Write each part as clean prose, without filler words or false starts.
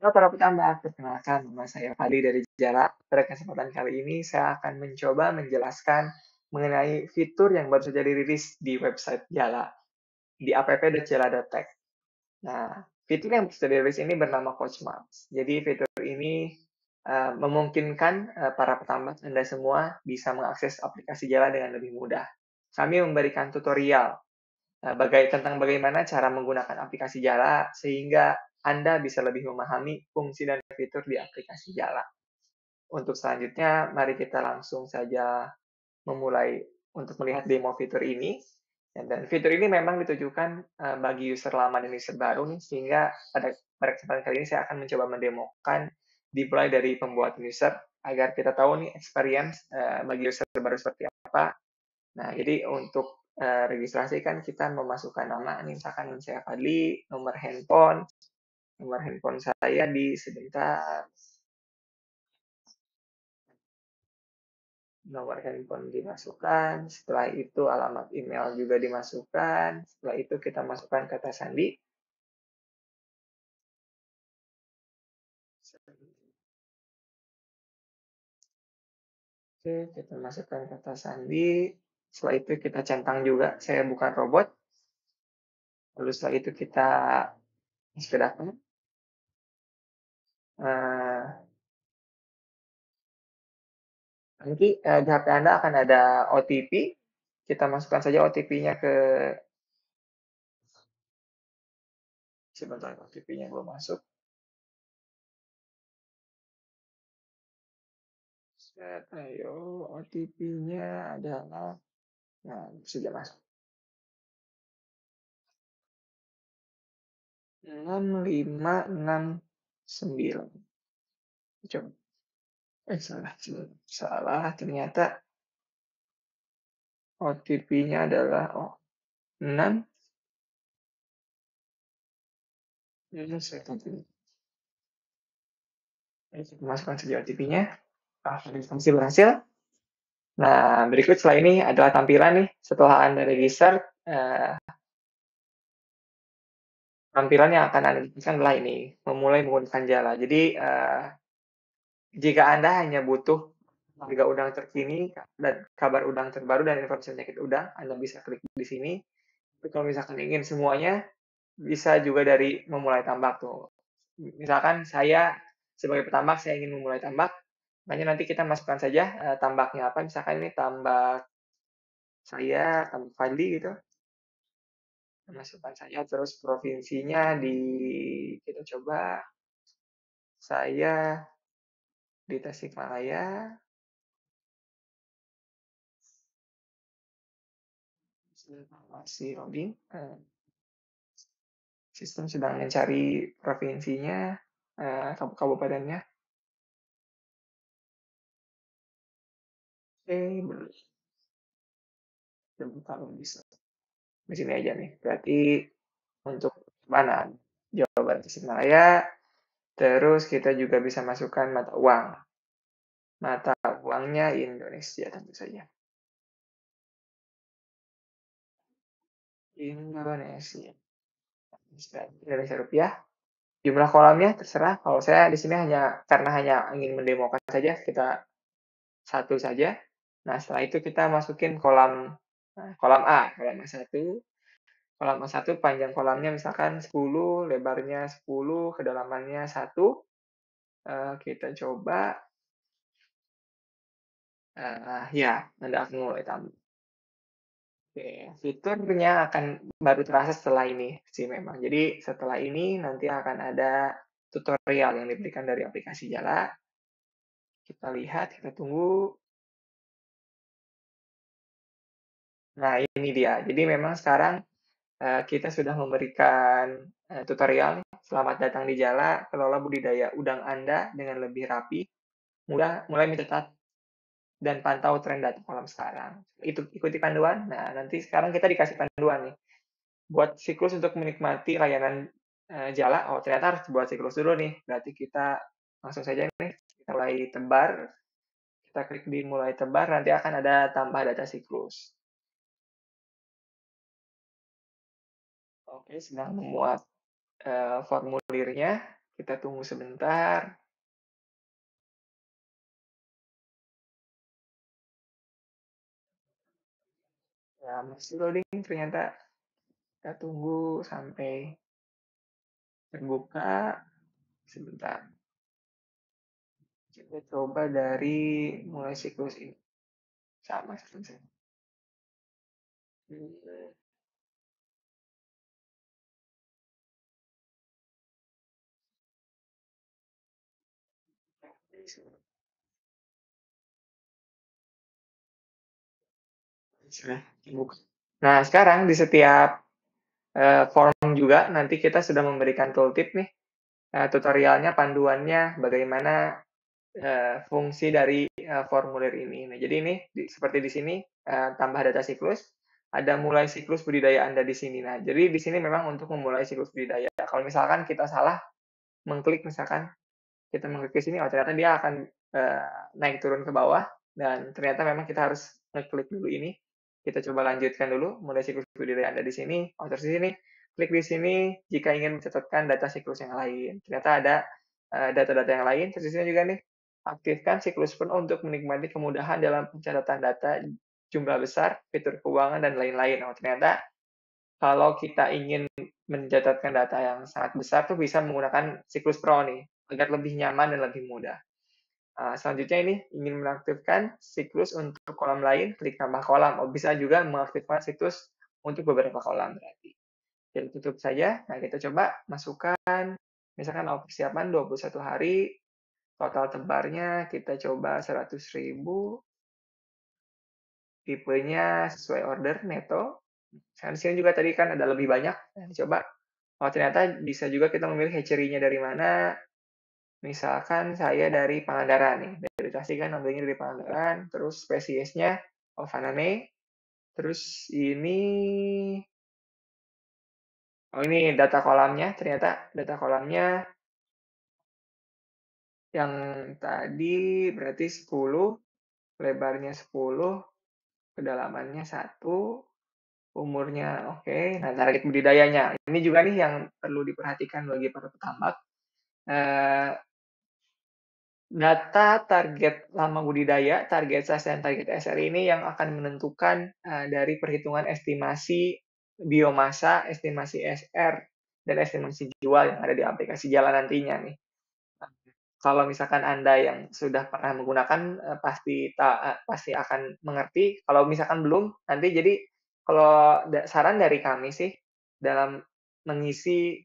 Halo para petambak, perkenalkan nama saya Fadli dari Jala. Pada kesempatan kali ini saya akan mencoba menjelaskan mengenai fitur yang baru saja dirilis di website Jala di app.jala.tech. Nah, fitur yang baru saja dirilis ini bernama Coach Maps. Jadi fitur ini memungkinkan para petambak Anda semua bisa mengakses aplikasi Jala dengan lebih mudah. Kami memberikan tutorial tentang bagaimana cara menggunakan aplikasi Jala sehingga Anda bisa lebih memahami fungsi dan fitur di aplikasi Jala. Untuk selanjutnya, mari kita langsung saja memulai untuk melihat demo fitur ini. Dan fitur ini memang ditujukan bagi user lama dan user baru, sehingga pada kesempatan kali ini saya akan mencoba mendemokan dimulai dari pembuat user, agar kita tahu nih experience bagi user baru seperti apa. Nah, jadi untuk registrasi kan kita memasukkan nama, nih misalkan saya Fadli, nomor handphone saya di sebentar, nomor handphone dimasukkan, setelah itu alamat email juga dimasukkan, setelah itu kita masukkan kata sandi. Oke, kita masukkan kata sandi, setelah itu kita centang juga, saya bukan robot. Lalu setelah itu kita masuk ke data. Nanti di HP Anda akan ada OTP, kita masukkan saja OTP-nya ke, sebentar OTP-nya belum masuk. Set, ayo OTP-nya adalah, nah sudah masuk. 6569. Coba. Salah ternyata OTP-nya adalah 6. Ini saya masukkan saja OTP-nya. Verifikasi berhasil. Nah, berikut setelah ini adalah tampilan nih setelah Anda register. Tampilan yang akan Anda dapatkan adalah ini, memulai menggunakan Jala. Jadi, jika Anda hanya butuh harga udang terkini dan kabar udang terbaru dan informasi penyakit udang, Anda bisa klik di sini. Tapi kalau misalkan ingin semuanya, bisa juga dari memulai tambak tuh. Misalkan saya sebagai petambak, saya ingin memulai tambak, makanya nanti kita masukkan saja tambaknya apa. Misalkan ini tambak saya, tambak Fadli gitu. Masukkan saja, terus provinsinya kita coba saya di Tasikmalaya. Masih loading. Sistem sedang mencari provinsinya, kabupatennya. Oke, belum tahu bisa. Di sini aja nih. Berarti untuk mana? Jawa Barat Tasikmalaya. Terus kita juga bisa masukkan mata uang. Mata uangnya Indonesia tentu saja. Indonesia. Indonesia rupiah. Jumlah kolamnya terserah. Kalau saya di sini karena hanya ingin mendemokan saja, kita satu saja. Nah, setelah itu kita masukin kolam kolam A1. Kolam A1 panjang kolamnya misalkan 10, lebarnya 10, kedalamannya 1. Kita coba. Ya, Anda akan mulai tambah. Oke, fiturnya akan baru terasa setelah ini sih memang. Jadi setelah ini nanti akan ada tutorial yang diberikan dari aplikasi Jala. Kita lihat, kita tunggu. Nah, ini dia. Jadi memang sekarang kita sudah memberikan tutorial nih. Selamat datang di Jala, kelola budidaya udang Anda dengan lebih rapi, mulai mencatat dan pantau tren data kolam sekarang. Ikuti panduan. Nah, nanti sekarang kita dikasih panduan nih. Buat siklus untuk menikmati layanan Jala, ternyata harus buat siklus dulu nih. Berarti kita langsung saja nih, kita mulai tebar. Kita klik di mulai tebar, nanti akan ada tambah data siklus. Oke, sedang memuat formulirnya. Kita tunggu sebentar. Ya, masih loading ternyata. Kita tunggu sampai terbuka. Sebentar. Kita coba dari mulai siklus ini. Sama saja. Nah, sekarang di setiap form juga nanti kita sudah memberikan tooltip nih, tutorialnya, panduannya, bagaimana fungsi dari formulir ini. Nah, jadi ini seperti di sini tambah data siklus, ada mulai siklus budidaya Anda di sini. Nah, jadi di sini memang untuk memulai siklus budidaya. Kalau misalkan kita salah mengklik, misalkan kita mengklik ke sini, oh ternyata dia akan naik turun ke bawah, dan ternyata memang kita harus ngeklik dulu ini. Kita coba lanjutkan dulu, mulai siklus budidaya Anda di sini, oh terus di sini, klik di sini jika ingin mencatatkan data siklus yang lain. Ternyata ada data-data yang lain, terus di sini juga nih, aktifkan siklus penuh untuk menikmati kemudahan dalam pencatatan data jumlah besar, fitur keuangan, dan lain-lain. Oh, ternyata kalau kita ingin mencatatkan data yang sangat besar tuh bisa menggunakan siklus Pro nih, agar lebih nyaman dan lebih mudah. Selanjutnya ini ingin mengaktifkan siklus untuk kolom lain, klik tambah kolam. Oh, bisa juga mengaktifkan siklus untuk beberapa kolam berarti. Jadi tutup saja. Nah, kita coba masukkan, misalkan persiapan 21 hari, total tebarnya kita coba 100.000, tipenya sesuai order neto. Di sini juga tadi kan ada lebih banyak. Nah, coba, oh ternyata bisa juga kita memilih hatchery-nya dari mana. Misalkan saya dari Pangandaran nih, dari Tasik kan ambilnya dari Pangandaran, terus spesiesnya Faname, terus ini data kolamnya, ternyata data kolamnya yang tadi berarti 10, lebarnya 10, kedalamannya 1, umurnya oke. Nah, target budidayanya. Ini juga nih yang perlu diperhatikan bagi para petambak. Eh, Data target lama budidaya, target size, dan target SR ini yang akan menentukan dari perhitungan estimasi biomasa, estimasi SR, dan estimasi jual yang ada di aplikasi Jala nantinya nih. Kalau misalkan Anda yang sudah pernah menggunakan pasti akan mengerti. Kalau misalkan belum, nanti jadi kalau saran dari kami sih dalam mengisi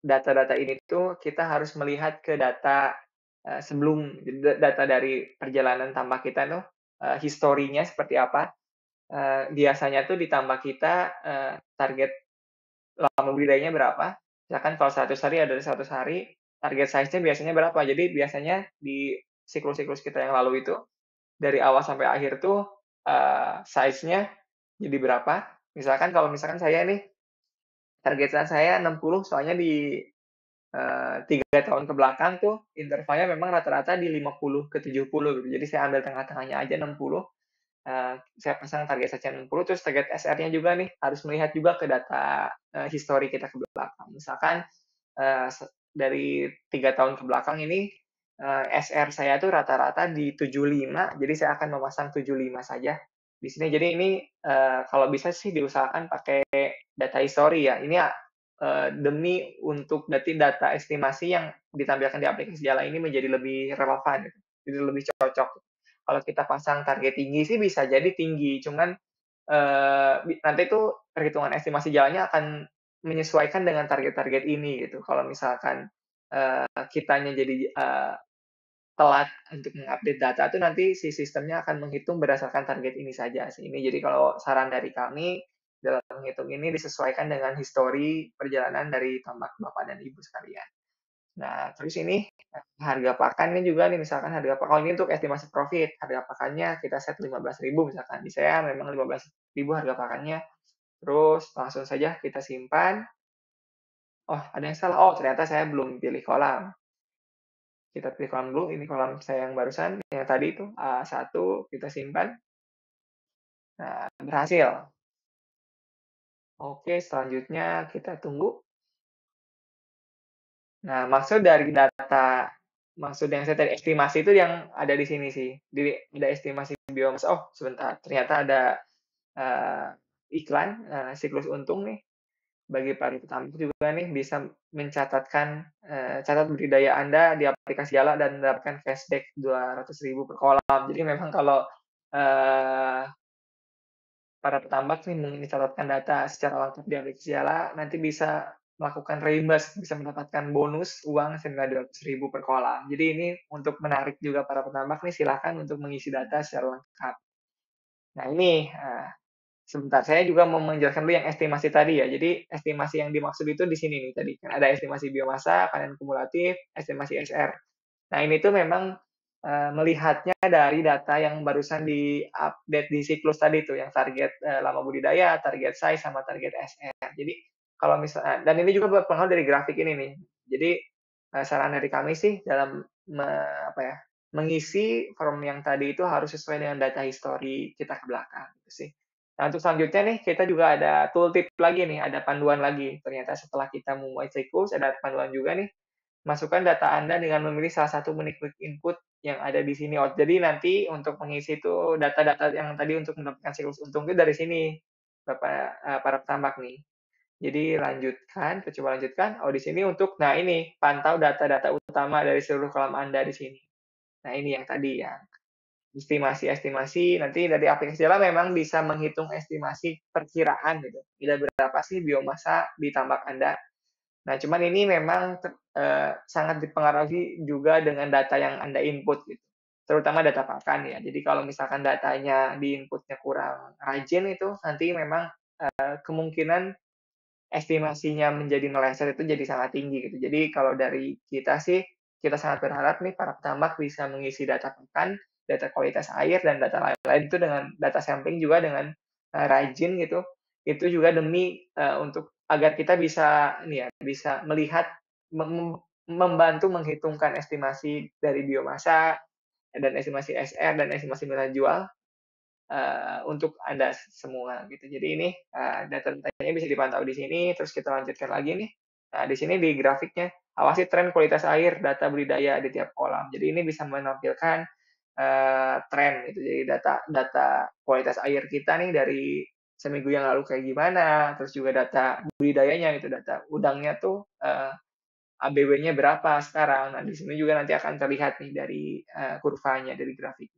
data-data ini tuh kita harus melihat ke data sebelum data dari perjalanan tambak kita tuh historinya seperti apa. Biasanya tuh di tambak kita target lama budidayanya berapa. Misalkan kalau 100 hari ada 100 hari, target size-nya biasanya berapa. Jadi biasanya di siklus-siklus kita yang lalu itu, dari awal sampai akhir tuh size-nya jadi berapa. Misalkan kalau misalkan saya nih, target saya 60, soalnya di 3 tahun ke belakang tuh intervalnya memang rata-rata di 50 ke 70 gitu. Jadi saya ambil tengah-tengahnya aja 60. Saya pasang target saja 60, terus target SR-nya juga nih harus melihat juga ke data histori kita ke belakang. Misalkan dari 3 tahun ke belakang ini SR saya tuh rata-rata di 75, jadi saya akan memasang 75 saja di sini. Jadi ini kalau bisa sih diusahakan pakai data histori ya. Ini demi untuk data estimasi yang ditampilkan di aplikasi Jala ini menjadi lebih relevan, jadi lebih cocok. Kalau kita pasang target tinggi sih bisa jadi tinggi, cuman nanti tuh perhitungan estimasi jalannya akan menyesuaikan dengan target-target ini gitu. Kalau misalkan kitanya jadi telat untuk mengupdate data tuh nanti si sistemnya akan menghitung berdasarkan target ini saja sih. Ini jadi kalau saran dari kami dalam menghitung ini disesuaikan dengan histori perjalanan dari tambak Bapak dan Ibu sekalian. Nah, terus ini harga pakannya juga nih, misalkan harga pakan ini untuk estimasi profit. Harga pakannya kita set 15.000 misalkan. Di saya memang 15.000 harga pakannya. Terus langsung saja kita simpan. Oh, ada yang salah. Oh, ternyata saya belum pilih kolam. Kita pilih kolam dulu. Ini kolam saya yang barusan, yang tadi itu A1, kita simpan. Nah, berhasil. Oke, selanjutnya kita tunggu. Nah, maksud yang saya tadi estimasi itu yang ada di sini sih. Ada estimasi biomasa. Oh, sebentar, ternyata ada eh, iklan siklus untung nih bagi para petambak juga nih bisa mencatatkan catat budidaya Anda di aplikasi Jala dan mendapatkan cashback 200.000 per kolam. Jadi memang kalau eh, para petambak nih mencatatkan data secara lengkap di aplikasi Jala, nanti bisa melakukan reimburse, bisa mendapatkan bonus uang senilai 200.000 per kolam. Jadi ini untuk menarik juga para petambak nih, silakan untuk mengisi data secara lengkap. Nah ini sebentar, saya juga mau menjelaskan dulu yang estimasi tadi ya. Jadi estimasi yang dimaksud itu di sini nih tadi. Kan ada estimasi biomasa, panen kumulatif, estimasi SR. Nah, ini tuh memang melihatnya dari data yang barusan di-update di siklus tadi tuh, yang target lama budidaya, target size, sama target SR. Jadi kalau misalnya, dan ini juga berpengaruh dari grafik ini nih. Jadi saran dari kami sih dalam apa ya, mengisi form yang tadi itu harus sesuai dengan data histori kita ke belakang gitu sih. Nah, untuk selanjutnya nih kita juga ada tooltip lagi nih, ada panduan lagi. Ternyata setelah kita memulai siklus ada panduan juga nih. Masukkan data Anda dengan memilih salah satu menu quick input yang ada di sini. Oh, jadi nanti untuk mengisi itu data-data yang tadi untuk mendapatkan siklus untung itu dari sini, Bapak para petambak nih. Jadi lanjutkan, kita coba lanjutkan. Oh, di sini untuk, nah ini, pantau data-data utama dari seluruh kolam Anda di sini. Nah, ini yang tadi ya, estimasi-estimasi, nanti dari aplikasi Jala memang bisa menghitung estimasi perkiraan gitu. Kira berapa sih biomasa di tambak Anda. Nah, cuman ini memang sangat dipengaruhi juga dengan data yang Anda input gitu. Terutama data pakan ya. Jadi kalau misalkan datanya di inputnya kurang rajin itu, nanti memang kemungkinan estimasinya menjadi meleset itu jadi sangat tinggi gitu. Jadi kalau dari kita sih, kita sangat berharap nih para petambak bisa mengisi data pakan, data kualitas air, dan data lain-lain itu dengan data sampling juga dengan rajin gitu. Itu juga demi untuk agar kita bisa ini ya, bisa melihat membantu menghitungkan estimasi dari biomasa dan estimasi SR dan estimasi nilai jual untuk Anda semua gitu. Jadi ini data-datanya bisa dipantau di sini, terus kita lanjutkan lagi nih. Nah, di sini di grafiknya, awasi tren kualitas air, data budidaya di tiap kolam. Jadi ini bisa menampilkan tren gitu. Jadi data data kualitas air kita nih dari seminggu yang lalu kayak gimana, terus juga data budidayanya itu, data udangnya tuh ABW-nya berapa sekarang. Nah, di sini juga nanti akan terlihat nih dari kurvanya, dari grafik.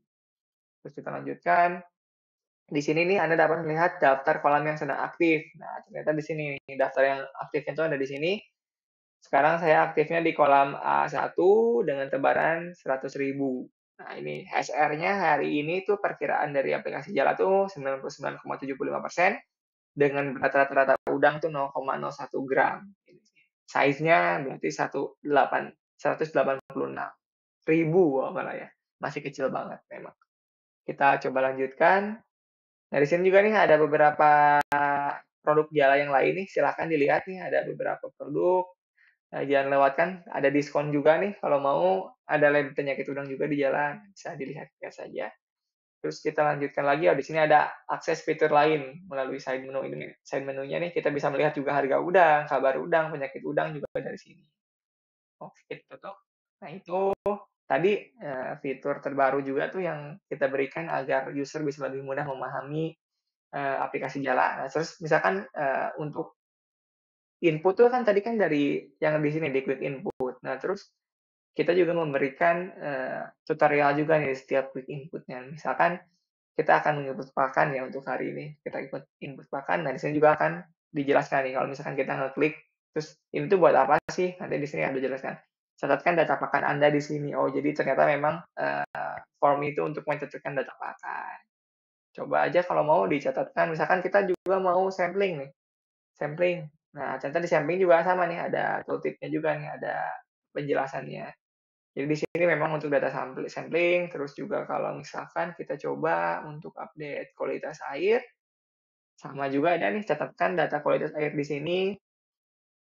Terus kita lanjutkan. Di sini nih Anda dapat melihat daftar kolam yang sedang aktif. Nah, ternyata di sini nih, daftar yang aktifnya itu ada di sini. Sekarang saya aktifnya di kolam A1 dengan tebaran 100.000. Nah, ini SR-nya hari ini tuh perkiraan dari aplikasi Jala tuh 99,75% dengan berat rata-rata udang tuh 0,01 gram. Size-nya berarti 186 ribu malah ya. Masih kecil banget memang. Kita coba lanjutkan. Nah, di sini juga nih ada beberapa produk Jala yang lain nih, silahkan dilihat nih, ada beberapa produk. Nah, jangan lewatkan, ada diskon juga nih, kalau mau ada lem penyakit udang juga di jalan, bisa dilihat saja. Terus kita lanjutkan lagi, oh di sini ada akses fitur lain melalui side menu ini. Side menunya nih kita bisa melihat juga harga udang, kabar udang, penyakit udang juga dari sini. Oke, kita tutup. Nah, itu tadi fitur terbaru juga tuh yang kita berikan agar user bisa lebih mudah memahami aplikasi Jala. Nah, terus misalkan untuk input tuh kan tadi kan dari yang di sini di quick input. Nah, terus kita juga memberikan tutorial juga nih setiap quick inputnya. Misalkan kita akan menginput pakan ya untuk hari ini. Kita input input pakan. Nah, di sini juga akan dijelaskan nih kalau misalkan kita ngeklik terus ini tuh buat apa sih? Nanti di sini ada dijelaskan. Catatkan data pakan Anda di sini. Oh, jadi ternyata memang form itu untuk mencatatkan data pakan. Coba aja kalau mau dicatatkan. Misalkan kita juga mau sampling nih. Sampling. Nah, ternyata di sampling juga sama nih, ada tooltip-nya juga nih, ada penjelasannya. Jadi di sini memang untuk data sampling, terus juga kalau misalkan kita coba untuk update kualitas air, sama juga ada nih, catatkan data kualitas air di sini.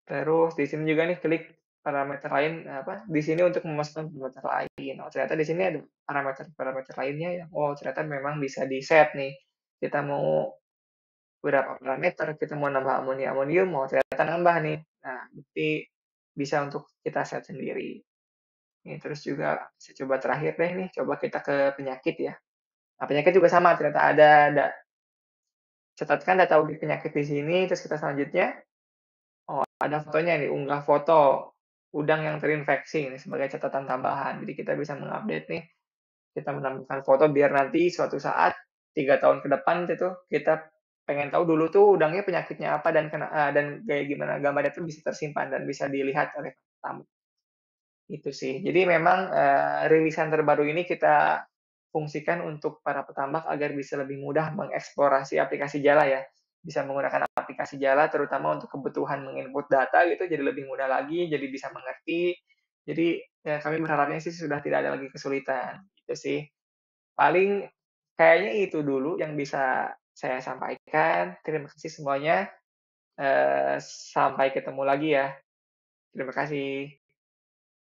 Terus di sini juga nih klik parameter lain apa? Di sini untuk memasukkan parameter lain. Oh, ternyata di sini ada parameter-parameter lainnya ya. Oh, ternyata memang bisa di-set nih. Kita mau berapa parameter, kita mau nambah amonium, mau ternyata nambah nih. Nah, bukti bisa untuk kita set sendiri. Ini terus juga saya coba terakhir deh nih, coba kita ke penyakit ya. Nah, penyakit juga sama ternyata ada catatkan data udik penyakit di sini, terus kita selanjutnya, oh ada fotonya nih, unggah foto udang yang terinfeksi ini sebagai catatan tambahan. Jadi kita bisa mengupdate nih, kita menambahkan foto biar nanti suatu saat 3 tahun ke depan itu kita pengen tahu dulu tuh udangnya penyakitnya apa dan kayak gimana, gambarnya tuh bisa tersimpan dan bisa dilihat oleh tamu. Itu sih. Jadi memang, rilisan terbaru ini kita fungsikan untuk para petambak agar bisa lebih mudah mengeksplorasi aplikasi Jala ya. Bisa menggunakan aplikasi Jala terutama untuk kebutuhan menginput data gitu jadi lebih mudah lagi, jadi bisa mengerti. Jadi, ya kami berharapnya sih sudah tidak ada lagi kesulitan, gitu sih. Paling kayaknya itu dulu yang bisa saya sampaikan. Terima kasih semuanya, sampai ketemu lagi ya. Terima kasih.